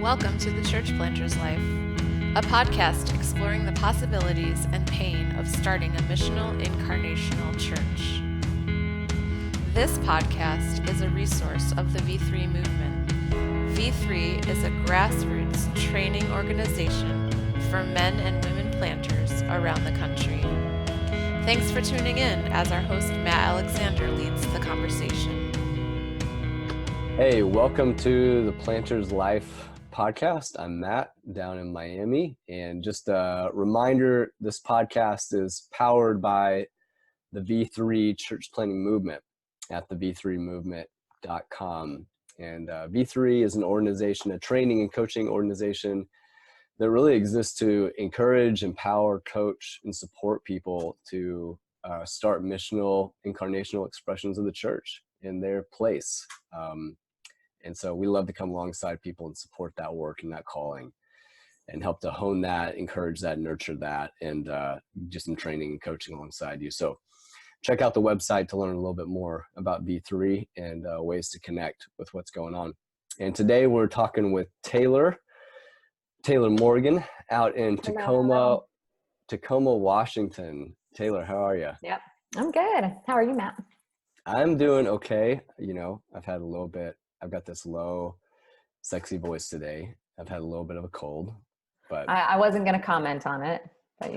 Welcome to The Church Planter's Life, a podcast exploring the possibilities and pain of starting a missional incarnational church. This podcast is a resource of the V3 movement. V3 is a grassroots training organization for men and women planters around the country. Thanks for tuning in as our host Matt Alexander leads the conversation. Hey, welcome to the Planter's Life podcast. I'm Matt down in Miami, and just a reminder, this podcast is powered by the V3 church planting movement at the v3movement.com. And V3 is an organization, a training and coaching organization that really exists to encourage, empower, coach, and support people to start missional, incarnational expressions of the church in their place. And so we love to come alongside people and support that work and that calling and help to hone that, encourage that, nurture that, and just in training and coaching alongside you. So check out the website to learn a little bit more about V3 and ways to connect with what's going on. And today we're talking with Taeler Morgan out in Tacoma, Washington. Taeler, how are you? Yep, I'm good. How are you, Matt? I'm doing okay. I've got this low, sexy voice today. I've had a little bit of a cold, but I wasn't going to comment on it, but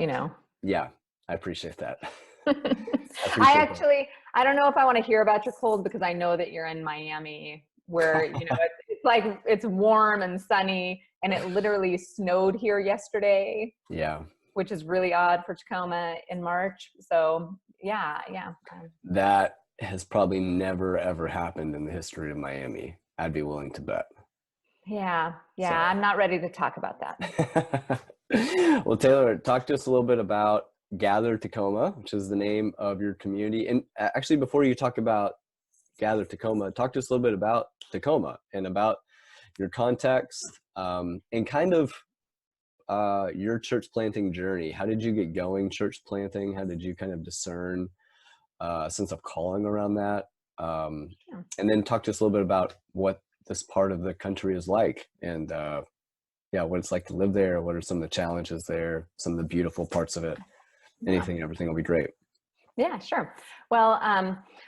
Yeah, I appreciate that. I don't know if I want to hear about your cold because I know that you're in Miami where, it's like, it's warm and sunny and it literally snowed here yesterday. Yeah. Which is really odd for Tacoma in March. So yeah. That has probably never, ever happened in the history of Miami. I'd be willing to bet. Yeah. So. I'm not ready to talk about that. Well, Taeler, talk to us a little bit about Gather Tacoma, which is the name of your community. And actually, before you talk about Gather Tacoma, talk to us a little bit about Tacoma and about your context and kind of your church planting journey. How did you get going church planting? How did you kind of discern sense of calling around that? And then talk to us a little bit about what this part of the country is like and what it's like to live there. What are some of the challenges there? Some of the beautiful parts of it? Anything, everything will be great. Yeah, sure. Well,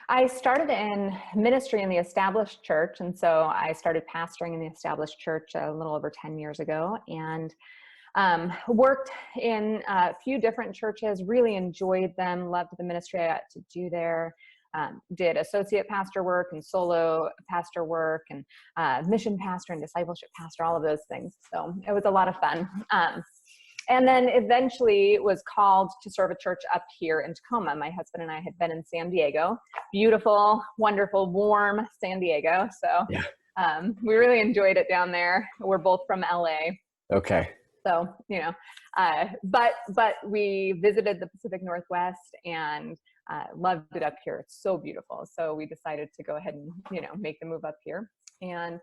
I started in ministry in the established church. And so I started pastoring in the established church a little over 10 years ago and worked in a few different churches, really enjoyed them, loved the ministry I got to do there. Did associate pastor work and solo pastor work and mission pastor and discipleship pastor, all of those things. So it was a lot of fun. And then eventually was called to serve a church up here in Tacoma. My husband and I had been in San Diego, beautiful, wonderful, warm San Diego. So we really enjoyed it down there. We're both from LA. Okay. So, but we visited the Pacific Northwest and loved it up here. It's so beautiful. So we decided to go ahead and, make the move up here. And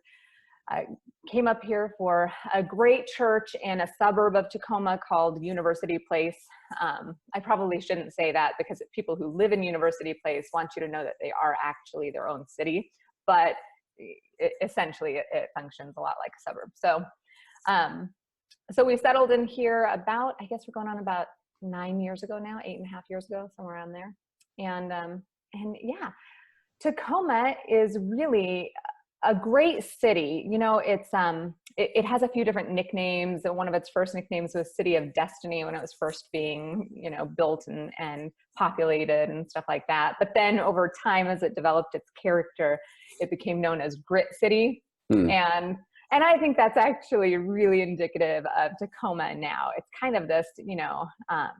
I came up here for a great church in a suburb of Tacoma called University Place. I probably shouldn't say that because people who live in University Place want you to know that they are actually their own city, but essentially it functions a lot like a suburb. So we settled in here about, I guess we're going on about 9 years ago now, 8.5 years ago, somewhere around there. And Tacoma is really a great city. It has a few different nicknames. One of its first nicknames was City of Destiny when it was first being, built and populated and stuff like that. But then over time, as it developed its character, it became known as Grit City. And I think that's actually really indicative of Tacoma now. It's kind of this, up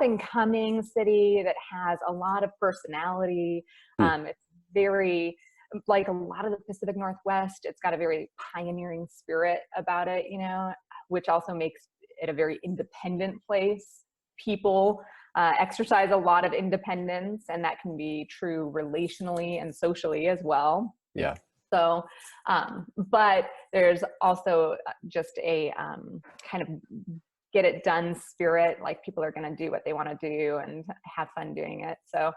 and coming city that has a lot of personality. It's very, like a lot of the Pacific Northwest, it's got a very pioneering spirit about it, which also makes it a very independent place. People exercise a lot of independence, and that can be true relationally and socially as well. Yeah. So, but there's also just a kind of get it done spirit, like people are going to do what they want to do and have fun doing it. So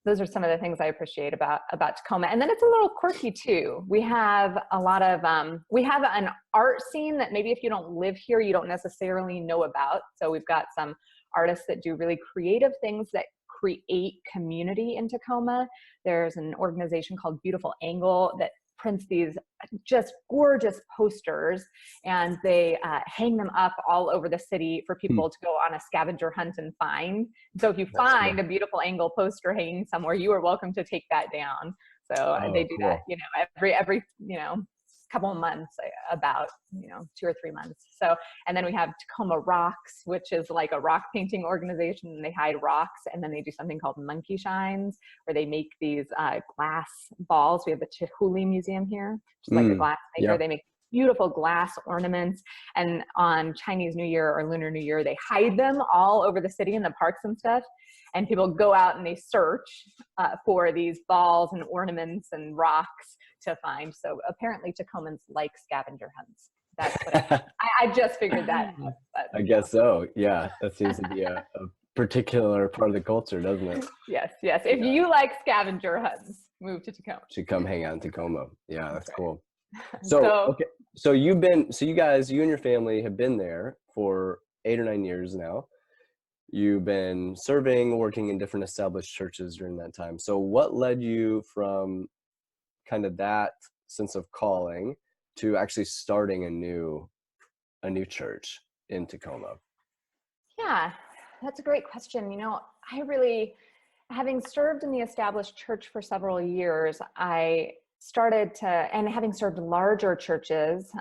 those are some of the things I appreciate about Tacoma. And then it's a little quirky too. We have a lot of, we have an art scene that maybe if you don't live here, you don't necessarily know about. So we've got some artists that do really creative things that create community in Tacoma. There's an organization called Beautiful Angle that prints these just gorgeous posters, and they hang them up all over the city for people to go on a scavenger hunt and find. So if you find a Beautiful Angle poster hanging somewhere, you are welcome to take that down. So they do that, you know, every, you know, couple of months, about, you know, 2 or 3 months. So, and then we have Tacoma Rocks, which is like a rock painting organization, and they hide rocks, and then they do something called Monkey Shines, where they make these glass balls. We have the Chihuly Museum here, just like a glass maker. Yeah. They make beautiful glass ornaments, and on Chinese New Year or Lunar New Year, they hide them all over the city in the parks and stuff. And people go out and they search for these balls and ornaments and rocks to find. So apparently Tacomans like scavenger hunts. That's what I just figured that out. But, I guess so. Yeah, that seems to be a particular part of the culture, doesn't it? Yes, yes. If you like scavenger hunts, move to Tacoma. Should come hang out in Tacoma. Yeah, that's cool. So okay, so you guys, you and your family have been there for 8 or 9 years now. You've been serving, working in different established churches during that time. So what led you from kind of that sense of calling to actually starting a new church in Tacoma? Yeah, that's a great question. You know, I really, having served in the established church for several years, I started to, and having served larger churches,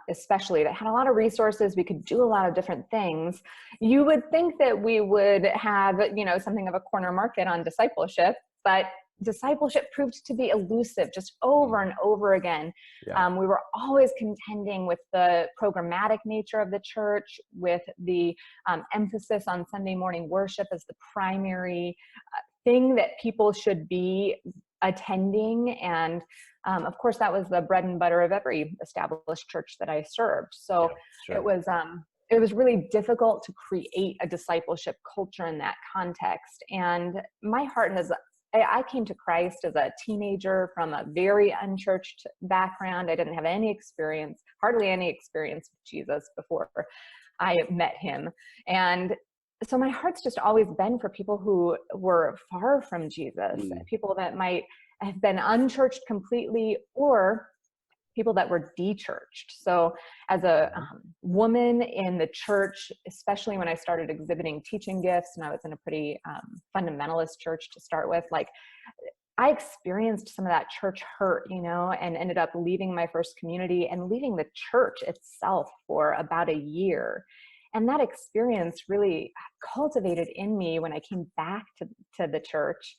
especially that had a lot of resources, we could do a lot of different things. You would think that we would have, you know, something of a corner market on discipleship, but discipleship proved to be elusive just over and over again. Yeah. We were always contending with the programmatic nature of the church, with the emphasis on Sunday morning worship as the primary thing that people should be attending. And of course, that was the bread and butter of every established church that I served. So yeah, sure. It was really difficult to create a discipleship culture in that context. And my heart has, I came to Christ as a teenager from a very unchurched background. I didn't have any experience, hardly any experience with Jesus before I met him. And so my heart's just always been for people who were far from Jesus, people that might have been unchurched completely, or people that were de-churched. So as a woman in the church, especially when I started exhibiting teaching gifts, and I was in a pretty fundamentalist church to start with, like I experienced some of that church hurt, you know, and ended up leaving my first community and leaving the church itself for about a year. And that experience really cultivated in me, when I came back to the church,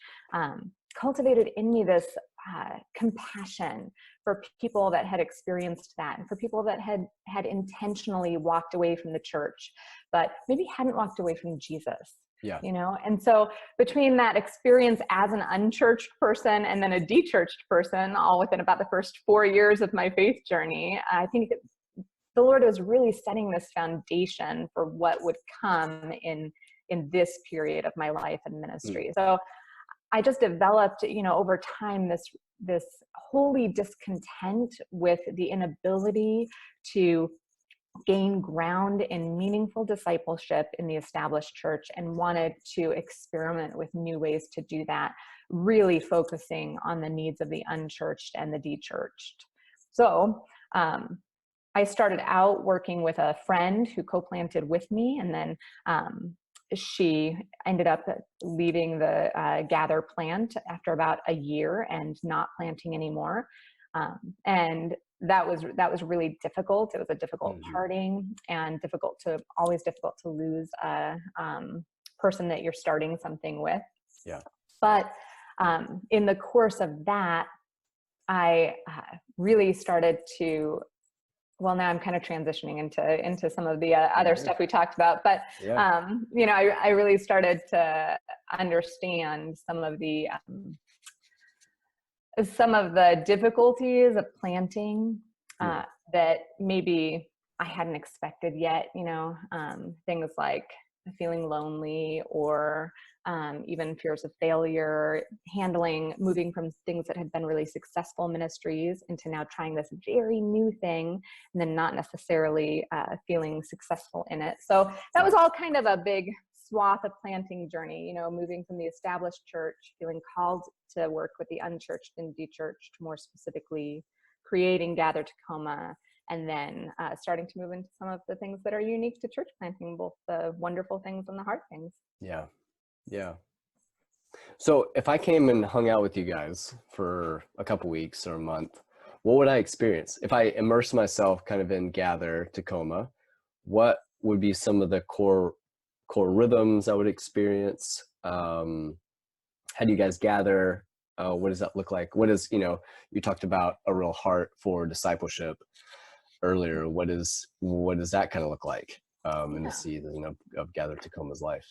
cultivated in me this compassion for people that had experienced that, and for people that had intentionally walked away from the church, but maybe hadn't walked away from Jesus. Yeah. You know, and so between that experience as an unchurched person and then a de-churched person, all within about the first 4 years of my faith journey, I think that the Lord was really setting this foundation for what would come in this period of my life and ministry. So I just developed, you know, over time, this holy discontent with the inability to gain ground in meaningful discipleship in the established church, and wanted to experiment with new ways to do that, really focusing on the needs of the unchurched and the de-churched. So I started out working with a friend who co-planted with me, and then she ended up leaving the Gather plant after about a year and not planting anymore. And that was really difficult. It was a difficult parting, and always difficult to lose a person that you're starting something with. Yeah. But in the course of that, I really started to, well, now I'm kind of transitioning into some of the other stuff we talked about, but yeah. You know, I really started to understand some of the difficulties of planting that maybe I hadn't expected yet. You know, things like feeling lonely, or even fears of failure, moving from things that had been really successful ministries into now trying this very new thing, and then not necessarily feeling successful in it. So that was all kind of a big swath of planting journey, moving from the established church, feeling called to work with the unchurched and dechurched, more specifically creating Gather Tacoma, and then starting to move into some of the things that are unique to church planting, both the wonderful things and the hard things. Yeah. So if I came and hung out with you guys for a couple weeks or a month, what would I experience? If I immerse myself kind of in Gather Tacoma, what would be some of the core rhythms I would experience? How do you guys gather? What does that look like? What is, you talked about a real heart for discipleship earlier. What does that kind of look like in the season of Gather Tacoma's life?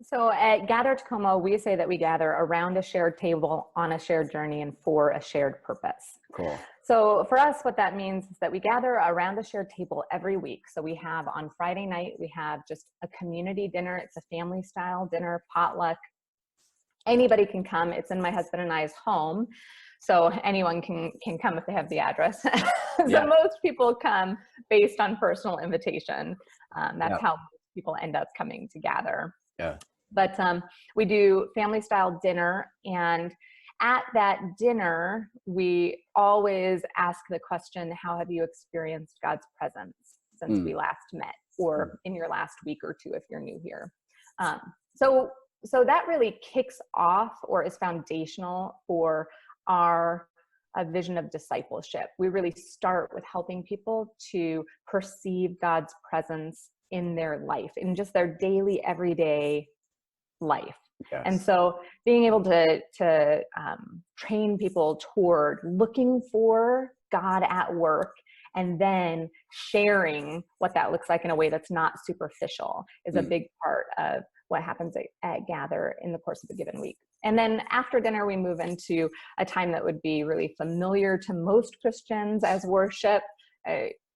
So at Gather Tacoma, we say that we gather around a shared table, on a shared journey, and for a shared purpose. Cool. So for us, what that means is that we gather around a shared table every week. So we have on Friday night, we have just a community dinner. It's a family style dinner, potluck. Anybody can come. It's in my husband and I's home. So anyone can come if they have the address. So most people come based on personal invitation. That's how people end up coming to gather. Yeah. But we do family style dinner, and at that dinner, we always ask the question, how have you experienced God's presence since we last met, or in your last week or two if you're new here? So that really kicks off, or is foundational for our vision of discipleship. We really start with helping people to perceive God's presence in their life, in just their daily, everyday life. Yes. And so being able to train people toward looking for God at work, and then sharing what that looks like in a way that's not superficial, is a big part of what happens at Gather in the course of a given week. And then after dinner, we move into a time that would be really familiar to most Christians as worship.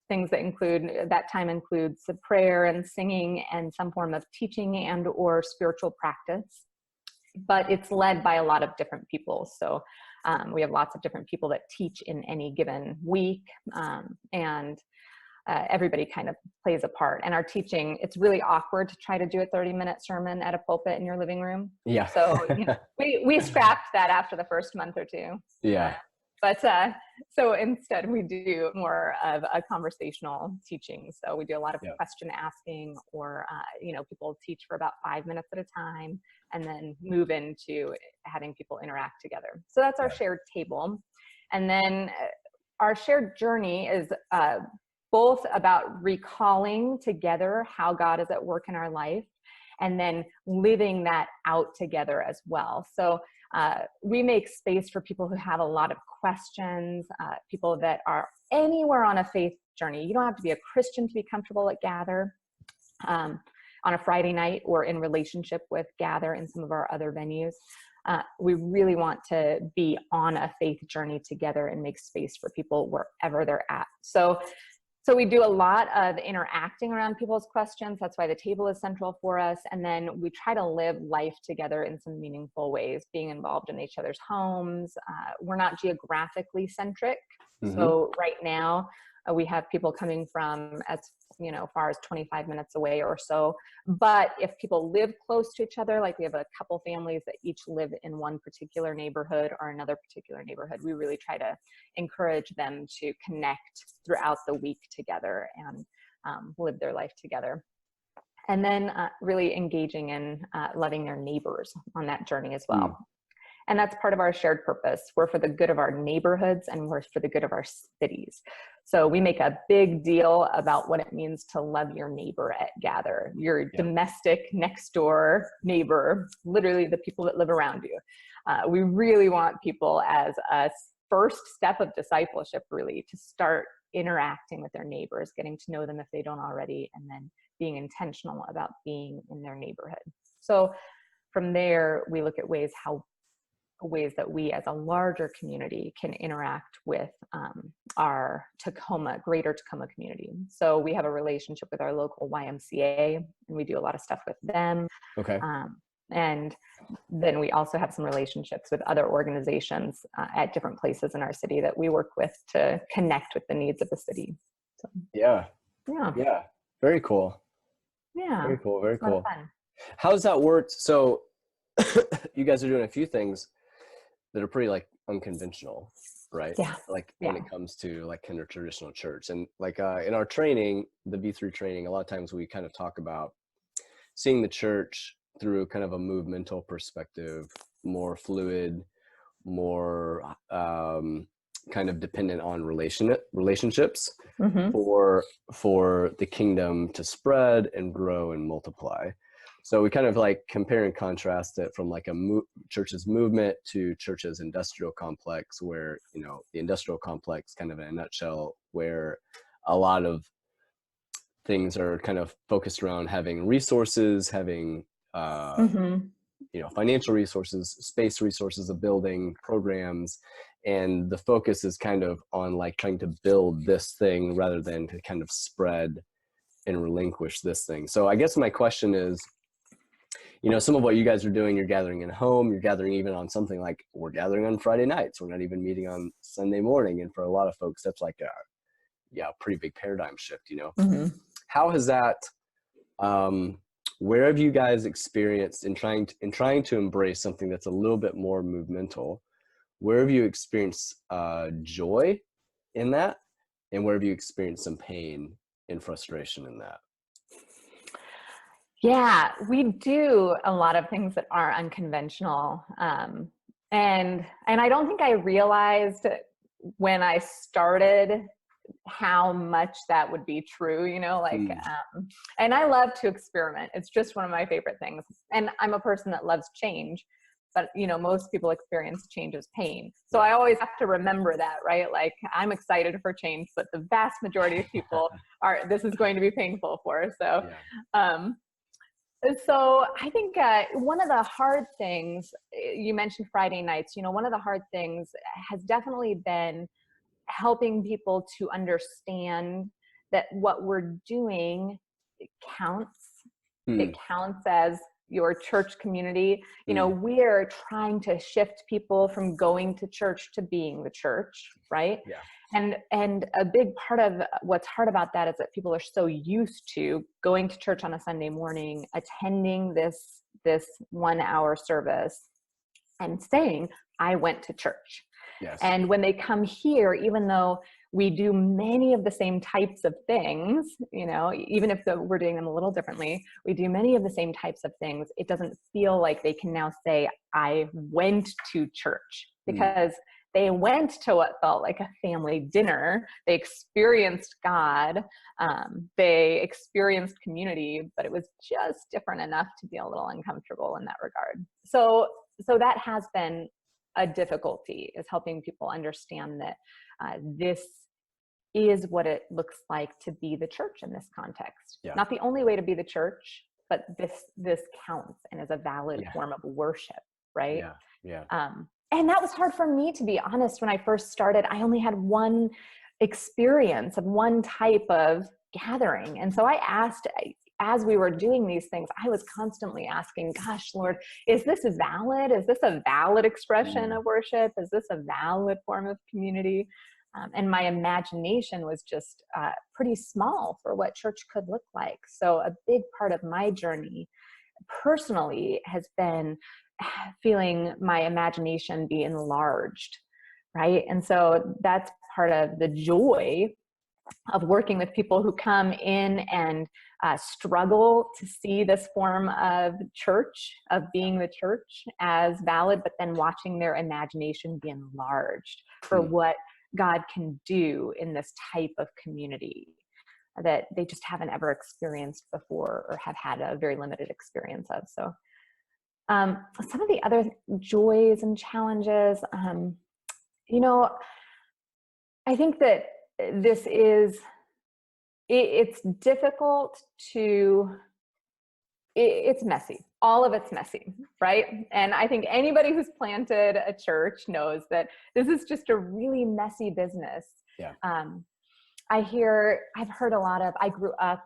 Things that time includes the prayer and singing and some form of teaching and or spiritual practice. But it's led by a lot of different people. So we have lots of different people that teach in any given week, and everybody kind of plays a part. And our teaching, it's really awkward to try to do a 30-minute sermon at a pulpit in your living room. Yeah. So we scrapped that after the first month or two. Yeah. But so instead we do more of a conversational teaching. So we do a lot of question asking, or people teach for about 5 minutes at a time, and then move into having people interact together. So that's our shared table. And then our shared journey is both about recalling together how God is at work in our life, and then living that out together as well. So we make space for people who have a lot of questions, people that are anywhere on a faith journey. You don't have to be a Christian to be comfortable at Gather on a Friday night, or in relationship with Gather in some of our other venues. We really want to be on a faith journey together and make space for people wherever they're at. So we do a lot of interacting around people's questions. That's why the table is central for us. And then we try to live life together in some meaningful ways, being involved in each other's homes. We're not geographically centric. So right now we have people coming from as far as 25 minutes away or so. But if people live close to each other, like we have a couple families that each live in one particular neighborhood or another particular neighborhood, we really try to encourage them to connect throughout the week together and live their life together. And then really engaging in loving their neighbors on that journey as well. And that's part of our shared purpose. We're for the good of our neighborhoods, and we're for the good of our cities. So we make a big deal about what it means to love your neighbor at Gather, your domestic next door neighbor, literally the people that live around you. We really want people, as a first step of discipleship, really, to start interacting with their neighbors, getting to know them if they don't already, and then being intentional about being in their neighborhood. So from there, we look at ways how ways that we as a larger community can interact with our greater Tacoma community. So we have a relationship with our local YMCA, and we do a lot of stuff with them. Okay. And then we also have some relationships with other organizations at different places in our city that we work with to connect with the needs of the city. So, Yeah. Very cool. Yeah. Very cool. Very It's a lot cool. of fun. How's that worked? So you guys are doing a few things that are pretty like unconventional, right? Yeah. Like Yeah. when it comes to like kind of traditional church, and like in our training, the B3 training, a lot of times we kind of talk about seeing the church through kind of a movemental perspective, more fluid, more kind of dependent on relationships Mm-hmm. for the kingdom to spread and grow and multiply. So we kind of like compare and contrast it from like a church's movement to church's industrial complex, where, you know, the industrial complex kind of in a nutshell, where a lot of things are kind of focused around having resources, having, Mm-hmm. you know, financial resources, space resources, of building programs. And the focus is kind of on like trying to build this thing rather than to kind of spread and relinquish this thing. So I guess my question is, you know, some of what you guys are doing, you're gathering in home, you're gathering even on something like we're gathering on Friday nights. We're not even meeting on Sunday morning. And for a lot of folks, that's like a pretty big paradigm shift, you know. Mm-hmm. How has that, where have you guys experienced in trying to embrace something that's a little bit more movemental? Where have you experienced joy in that? And where have you experienced some pain and frustration in that? Yeah, we do a lot of things that are unconventional. And I don't think I realized when I started how much that would be true, you know, like, and I love to experiment. It's just one of my favorite things. And I'm a person that loves change, but, you know, most people experience change as pain. So I always have to remember that, right? Like, I'm excited for change, but the vast majority of people this is going to be painful for. So, so I think one of the hard things, you mentioned Friday nights, you know, one of the hard things has definitely been helping people to understand that what we're doing counts. It counts as your church community. You know, we're trying to shift people from going to church to being the church, right? Yeah. And a big part of what's hard about that is that people are so used to going to church on a Sunday morning, attending this 1 hour service and saying, I went to church. Yes. And when they come here, even though we do many of the same types of things, you know, even if we're doing them a little differently, we do many of the same types of things. It doesn't feel like they can now say, I went to church, because they went to what felt like a family dinner. They experienced God. They experienced community, but it was just different enough to be a little uncomfortable in that regard. So that has been a difficulty, is helping people understand that this is what it looks like to be the church in this context. Yeah. Not the only way to be the church, but this counts and is a valid form of worship, right? And that was hard for me, to be honest. When I first started, I only had one experience of one type of gathering. And so I asked, as we were doing these things, I was constantly asking, gosh, Lord, is this valid? Is this a valid expression of worship? Is this a valid form of community? And my imagination was just pretty small for what church could look like. So a big part of my journey personally has been feeling my imagination be enlarged, right? And so that's part of the joy of working with people who come in and struggle to see this form of church, of being the church, as valid, but then watching their imagination be enlarged for what God can do in this type of community that they just haven't ever experienced before, or have had a very limited experience of. So some of the other joys and challenges, you know, I think that it's difficult it's messy. all of it's messy, right? And I think anybody who's planted a church knows that this is just a really messy business. Yeah. I've heard a lot of, I grew up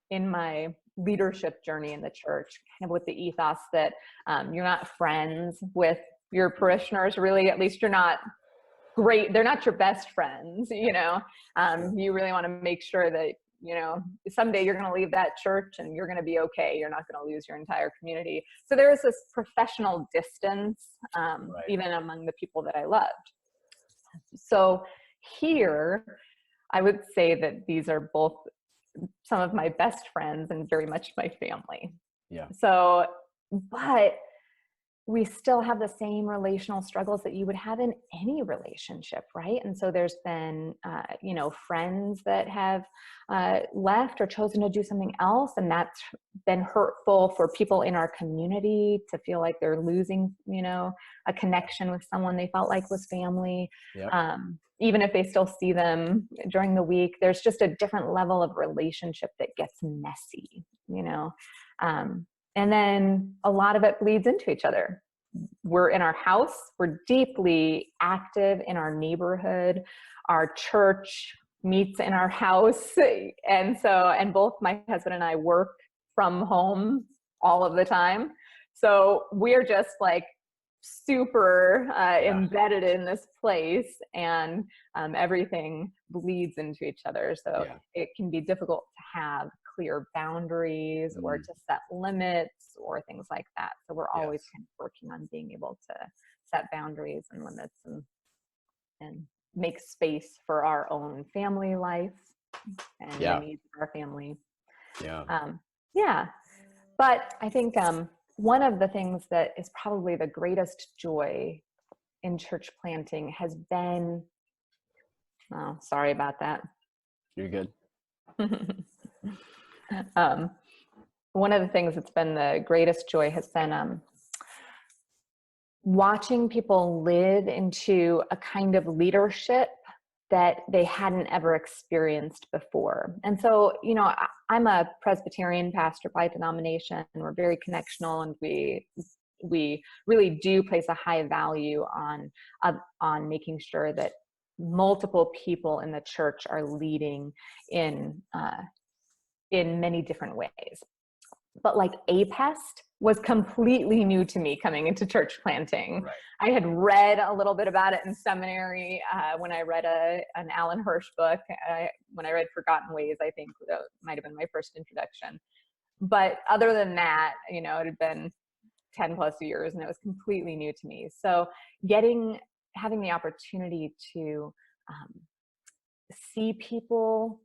in my leadership journey in the church, kind of with the ethos that you're not friends with your parishioners, really. At least you're not great. They're not your best friends, you know. You really want to make sure that, you know, someday you're going to leave that church and you're going to be okay. You're not going to lose your entire community. So there was this professional distance, even among the people that I loved. So here, I would say that these are both some of my best friends and very much my family. Yeah. So, but we still have the same relational struggles that you would have in any relationship, right? And so there's been, you know, friends that have left or chosen to do something else, and that's been hurtful for people in our community to feel like they're losing, you know, a connection with someone they felt like was family. Yep. Even if they still see them during the week, there's just a different level of relationship that gets messy, you know? And then a lot of it bleeds into each other. We're in our house, we're deeply active in our neighborhood, our church meets in our house. And both my husband and I work from home all of the time. So we're just like super embedded in this place, and everything bleeds into each other. So it can be difficult to have clear boundaries or to set limits or things like that. So we're always kind of working on being able to set boundaries and limits and make space for our own family life and the needs of our family. But I think one of the things that is probably the greatest joy in church planting has been, oh, sorry about that. You're good. One of the things that's been the greatest joy has been watching people live into a kind of leadership that they hadn't ever experienced before. And so, you know, I'm a Presbyterian pastor by denomination, and we're very connectional, and we really do place a high value on making sure that multiple people in the church are leading in many different ways. But like APEST was completely new to me coming into church planting. Right. I had read a little bit about it in seminary when I read an Alan Hirsch book. When I read Forgotten Ways, I think that might have been my first introduction. But other than that, you know, it had been 10 plus years and it was completely new to me. So having the opportunity to see people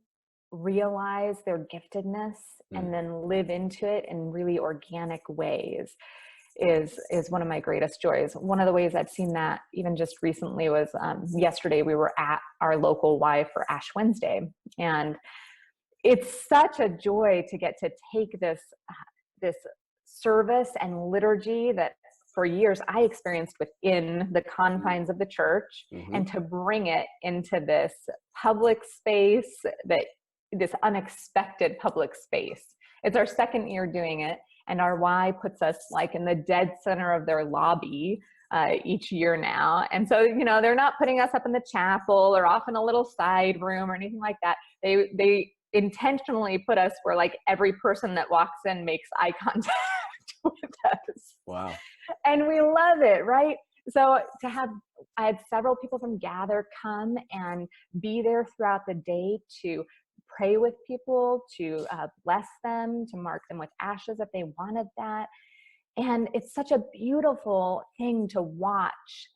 realize their giftedness and then live into it in really organic ways is one of my greatest joys. One of the ways I've seen that even just recently was yesterday we were at our local Y for Ash Wednesday, and it's such a joy to get to take this service and liturgy that for years I experienced within the confines of the church and to bring it into this public space, this unexpected public space. It's our second year doing it, and our Y puts us like in the dead center of their lobby each year now. And so, you know, they're not putting us up in the chapel or off in a little side room or anything like that. They intentionally put us where like every person that walks in makes eye contact with us. Wow. And we love it, right? So I had several people from Gather come and be there throughout the day to pray with people, to bless them, to mark them with ashes if they wanted that. And it's such a beautiful thing to watch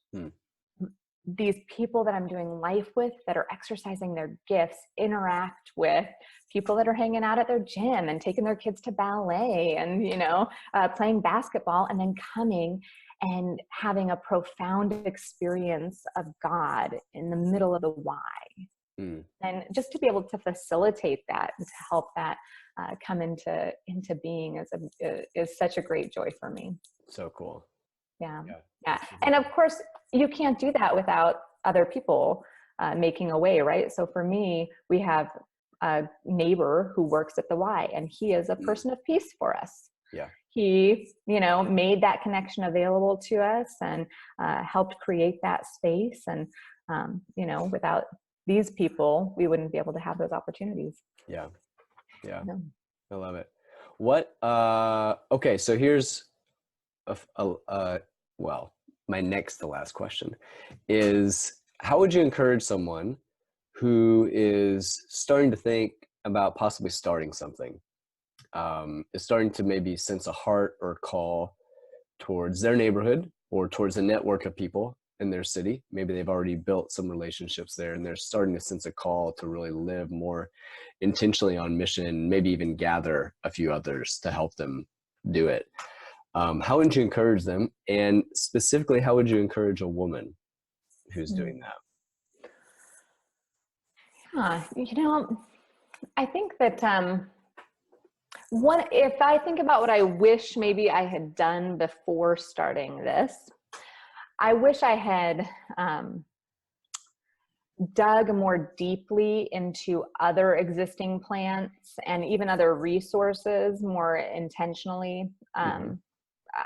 these people that I'm doing life with that are exercising their gifts interact with people that are hanging out at their gym and taking their kids to ballet and, you know, playing basketball, and then coming and having a profound experience of God in the middle of the why. And just to be able to facilitate that and to help that come into being is such a great joy for me. So cool. Yeah. And of course, you can't do that without other people making a way, right? So for me, we have a neighbor who works at the Y, and he is a person of peace for us. Yeah. he, made that connection available to us and helped create that space. And, without these people, we wouldn't be able to have those opportunities. Yeah. Yeah. No. I love it. Okay. So here's well, my next to last question is, how would you encourage someone who is starting to think about possibly starting something, is starting to maybe sense a heart or call towards their neighborhood or towards a network of people in their city? Maybe they've already built some relationships there and they're starting to sense a call to really live more intentionally on mission, maybe even gather a few others to help them do it. How would you encourage them? And specifically, how would you encourage a woman who's doing that? I think that if I think about what I wish maybe I had done before starting this, I wish I had dug more deeply into other existing plants and even other resources more intentionally.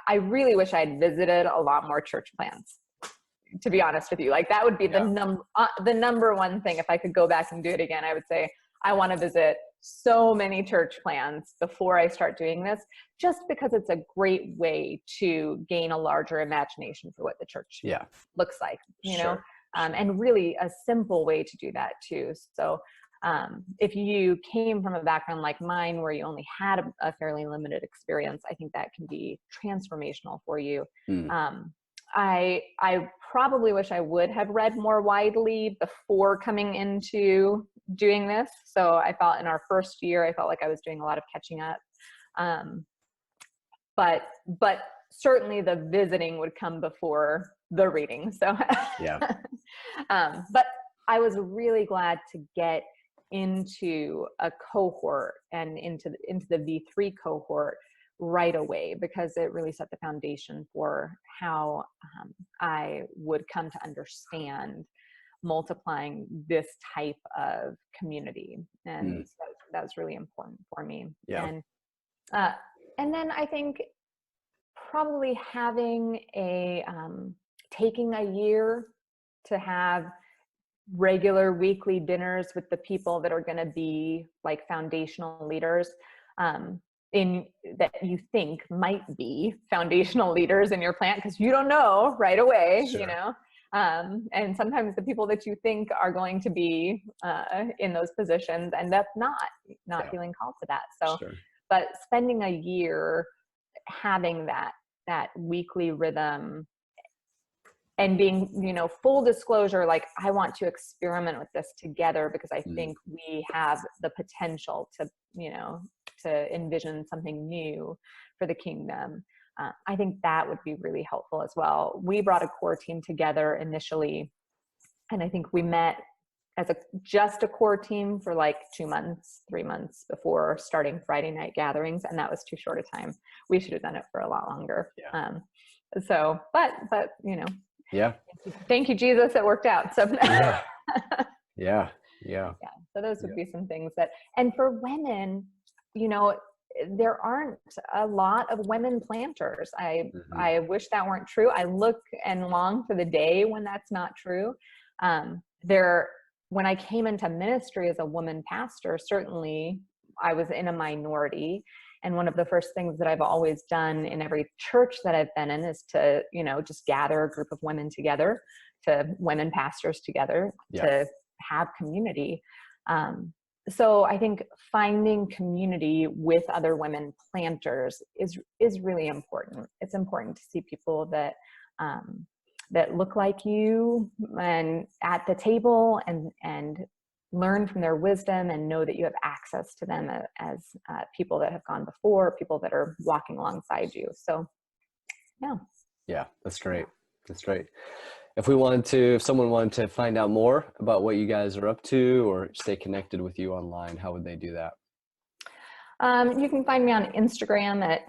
I really wish I had visited a lot more church plants, to be honest with you. Like, that would be the number one thing. If I could go back and do it again, I would say I want to visit so many church plants before I start doing this, just because it's a great way to gain a larger imagination for what the church looks like, and really a simple way to do that too. So if you came from a background like mine, where you only had a fairly limited experience, I think that can be transformational for you. I probably wish I would have read more widely before coming into doing this. So I felt in our first year, I felt like I was doing a lot of catching up. But certainly the visiting would come before the reading. So but I was really glad to get into a cohort and into the V3 cohort right away, because it really set the foundation for how I would come to understand multiplying this type of community. And so that was really important for me. And then I think probably having taking a year to have regular weekly dinners with the people that are going to be like foundational leaders, that you think might be foundational leaders in your plant, because you don't know right away, and sometimes the people that you think are going to be in those positions end up not feeling called to that. So, but spending a year having that weekly rhythm and being, full disclosure, like, I want to experiment with this together, because I think we have the potential to, to envision something new for the kingdom. I think that would be really helpful as well. We brought a core team together initially, and I think we met as just a core team for like 2 months, 3 months before starting Friday night gatherings. And that was too short a time. We should have done it for a lot longer. But thank you, Jesus, it worked out. So yeah. So those would be some things and for women, there aren't a lot of women planters. I wish that weren't true. I look and long for the day when that's not true. When I came into ministry as a woman pastor, certainly I was in a minority. And one of the first things that I've always done in every church that I've been in is to, just gather a group of women together, to women pastors together, to have community. So I think finding community with other women planters is really important. It's important to see people that look like you and at the table, and learn from their wisdom, and know that you have access to them as people that have gone before, people that are walking alongside you. So, yeah, that's great. That's great. If someone wanted to find out more about what you guys are up to or stay connected with you online, how would they do that? You can find me on Instagram at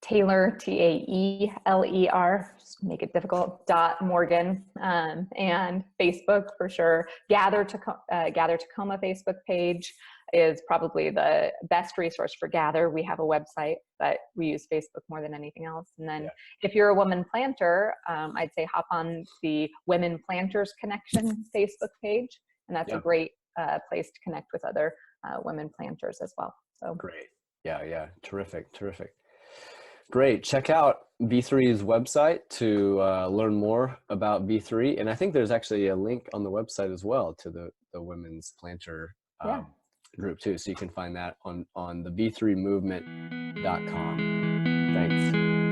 Taeler, Taeler, just make it difficult, .Morgan, and Facebook for sure. Gather Tacoma Facebook page is probably the best resource for Gather. We have a website, but we use Facebook more than anything else. And then if you're a woman planter, I'd say hop on the Women Planters Connection Facebook page, and that's a great place to connect with other women planters as well. So great. Yeah. Terrific. Great. Check out B3's website to learn more about B3. And I think there's actually a link on the website as well to the Women's Planter group too. So you can find that on the b3movement.com. Thanks.